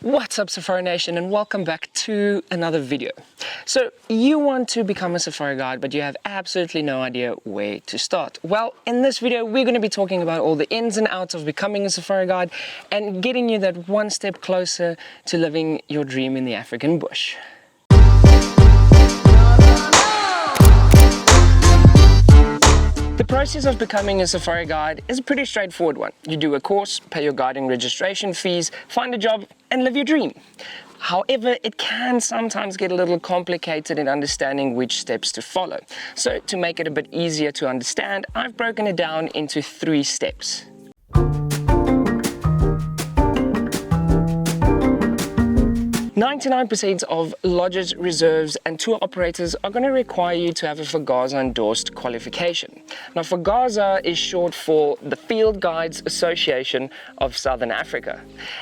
What's up, Safari Nation, and welcome back to another video. So you want to become a safari guide, but you have absolutely no idea where to start. Well, in this video, we're going to be talking about all the ins and outs of becoming a safari guide and getting you that one step closer to living your dream in the African bush. The process of becoming a safari guide is a pretty straightforward one. You do a course, pay your guiding registration fees, find a job, and live your dream. However, it can sometimes get a little complicated in understanding which steps to follow. So to make it a bit easier to understand, I've broken it down into 3 steps. 99% of lodges, reserves and tour operators are going to require you to have a FAGASA endorsed qualification. Now, FAGASA is short for the Field Guides Association of Southern Africa,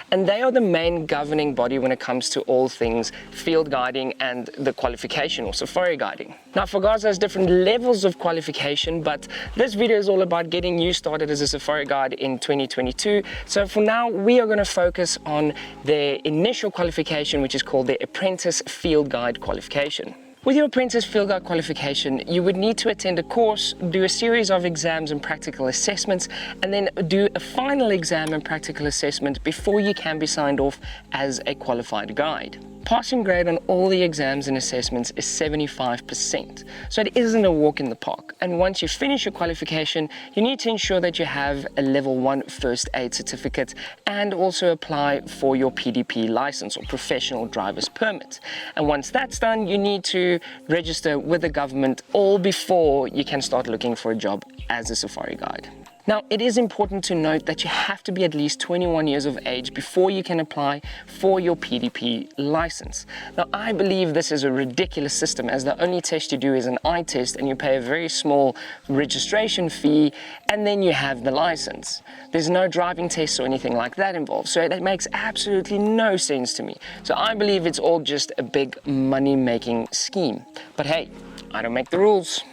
and they are the main governing body when it comes to all things field guiding and the qualification or safari guiding. Now, FAGASA has different levels of qualification, but this video is all about getting you started as a safari guide in 2022. So for now, we are going to focus on their initial qualification, which is called the Apprentice Field Guide Qualification. With your Apprentice Field Guide Qualification, you would need to attend a course, do a series of exams and practical assessments, and then do a final exam and practical assessment before you can be signed off as a qualified guide. Passing grade on all the exams and assessments is 75%, so it isn't a walk in the park. And once you finish your qualification, you need to ensure that you have a level 1 first aid certificate and also apply for your PDP license or professional driver's permit. And once that's done, you need to register with the government all before you can start looking for a job as a safari guide. Now, it is important to note that you have to be at least 21 years of age before you can apply for your PDP license. Now, I believe this is a ridiculous system, as the only test you do is an eye test and you pay a very small registration fee and then you have the license. There's no driving tests or anything like that involved, so it makes absolutely no sense to me. So I believe it's all just a big money-making scheme. But hey, I don't make the rules.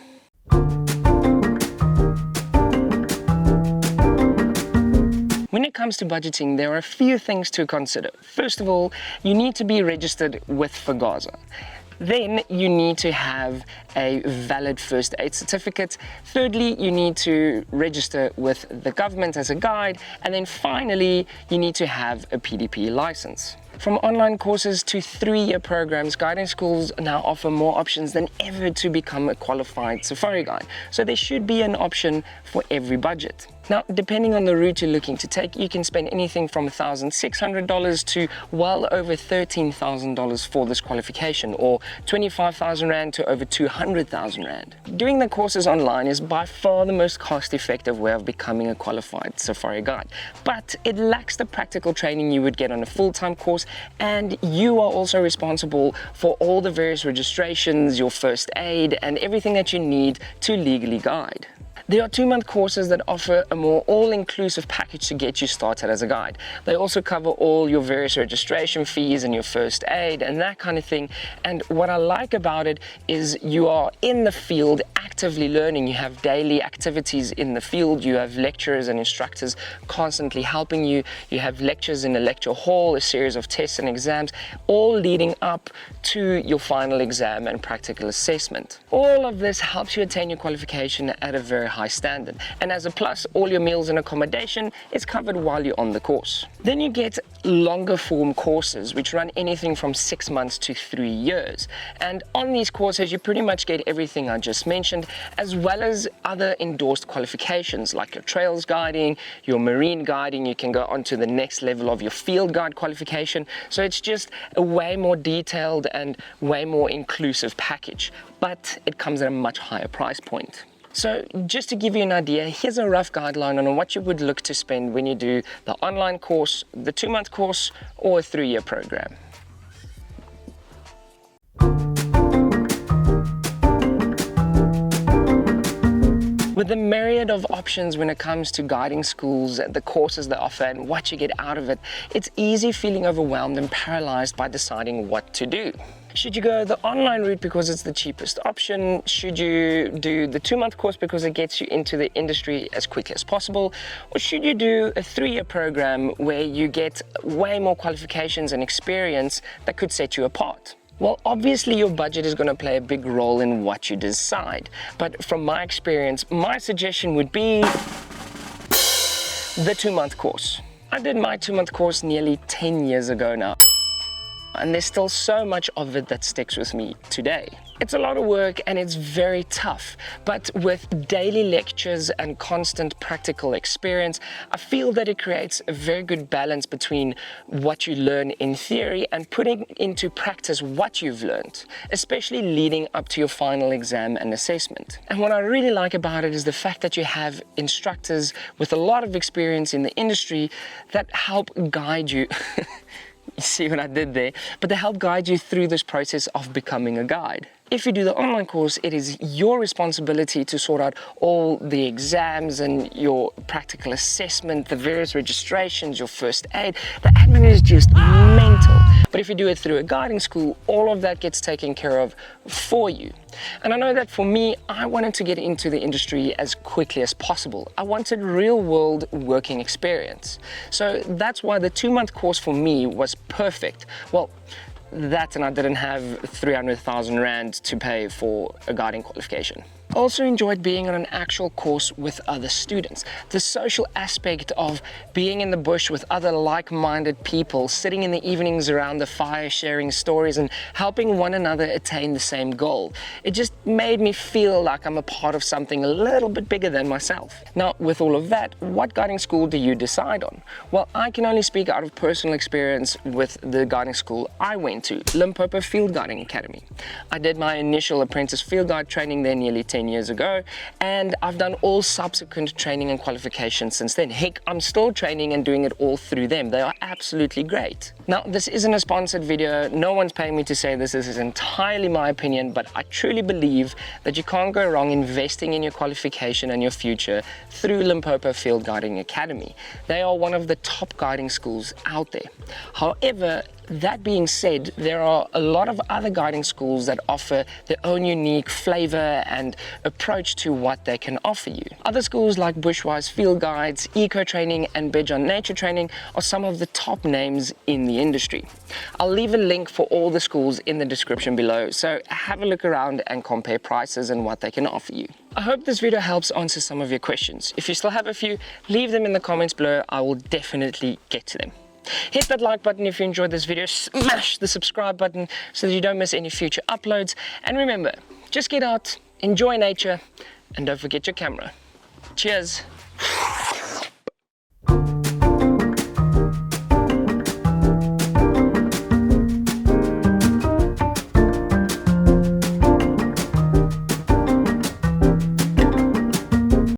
When it comes to budgeting, there are a few things to consider. First of all, you need to be registered with FAGASA. Then you need to have a valid first aid certificate. Thirdly, you need to register with the government as a guide. And then finally, you need to have a PDP license. From online courses to 3-year programs, guiding schools now offer more options than ever to become a qualified safari guide. So there should be an option for every budget. Now, depending on the route you're looking to take, you can spend anything from $1,600 to well over $13,000 for this qualification, or 25,000 Rand to over 200,000 Rand. Doing the courses online is by far the most cost-effective way of becoming a qualified safari guide, but it lacks the practical training you would get on a full-time course, and you are also responsible for all the various registrations, your first aid, and everything that you need to legally guide. There are 2-month courses that offer a more all-inclusive package to get you started as a guide. They also cover all your various registration fees and your first aid and that kind of thing. And what I like about it is you are in the field actively learning. You have daily activities in the field. You have lecturers and instructors constantly helping you. You have lectures in the lecture hall, a series of tests and exams, all leading up to your final exam and practical assessment. All of this helps you attain your qualification at a very high standard, and as a plus, all your meals and accommodation is covered while you're on the course. Then you get longer form courses which run anything from 6 months to 3 years, and on these courses you pretty much get everything I just mentioned, as well as other endorsed qualifications like your trails guiding, your marine guiding. You can go on to the next level of your field guide qualification, so it's just a way more detailed and way more inclusive package, but it comes at a much higher price point. So just to give you an idea, here's a rough guideline on what you would look to spend when you do the online course, the 2-month course, or a 3-year program. With the myriad of options when it comes to guiding schools, the courses they offer and what you get out of it, it's easy feeling overwhelmed and paralyzed by deciding what to do. Should you go the online route because it's the cheapest option? Should you do the 2-month course because it gets you into the industry as quickly as possible? Or should you do a 3-year program where you get way more qualifications and experience that could set you apart? Well, obviously your budget is going to play a big role in what you decide. But from my experience, my suggestion would be the 2-month course. I did my 2-month course nearly 10 years ago now. And there's still so much of it that sticks with me today. It's a lot of work and it's very tough, but with daily lectures and constant practical experience, I feel that it creates a very good balance between what you learn in theory and putting into practice what you've learned, especially leading up to your final exam and assessment. And what I really like about it is the fact that you have instructors with a lot of experience in the industry that help guide you. You see what I did there? But they help guide you through this process of becoming a guide. If you do the online course, it is your responsibility to sort out all the exams and your practical assessment, the various registrations, your first aid. The admin is just mental. But if you do it through a guiding school, all of that gets taken care of for you. And I know that for me, I wanted to get into the industry as quickly as possible. I wanted real-world working experience. So that's why the 2-month course for me was perfect. Well, that and I didn't have 300,000 Rand to pay for a guiding qualification. I also enjoyed being on an actual course with other students. The social aspect of being in the bush with other like-minded people, sitting in the evenings around the fire, sharing stories and helping one another attain the same goal. It just made me feel like I'm a part of something a little bit bigger than myself. Now, with all of that, what guiding school do you decide on? Well, I can only speak out of personal experience with the guiding school I went to, Limpopo Field Guiding Academy. I did my initial apprentice field guide training there nearly 10 years ago, and I've done all subsequent training and qualifications since then. Heck, I'm still training and doing it all through them. They are absolutely great. Now, this isn't a sponsored video. No one's paying me to say this. This is entirely my opinion, but I truly believe that you can't go wrong investing in your qualification and your future through Limpopo Field Guiding Academy. They are one of the top guiding schools out there. However, that being said, there are a lot of other guiding schools that offer their own unique flavor and approach to what they can offer you. Other schools like Bushwise Field Guides, Eco Training and Bed on Nature Training are some of the top names in the industry. I'll leave a link for all the schools in the description below, so have a look around and compare prices and what they can offer you. I hope this video helps answer some of your questions. If you still have a few, leave them in the comments below. I will definitely get to them. Hit that like button if you enjoyed this video, smash the subscribe button so that you don't miss any future uploads, and remember, just get out, enjoy nature, and don't forget your camera. Cheers!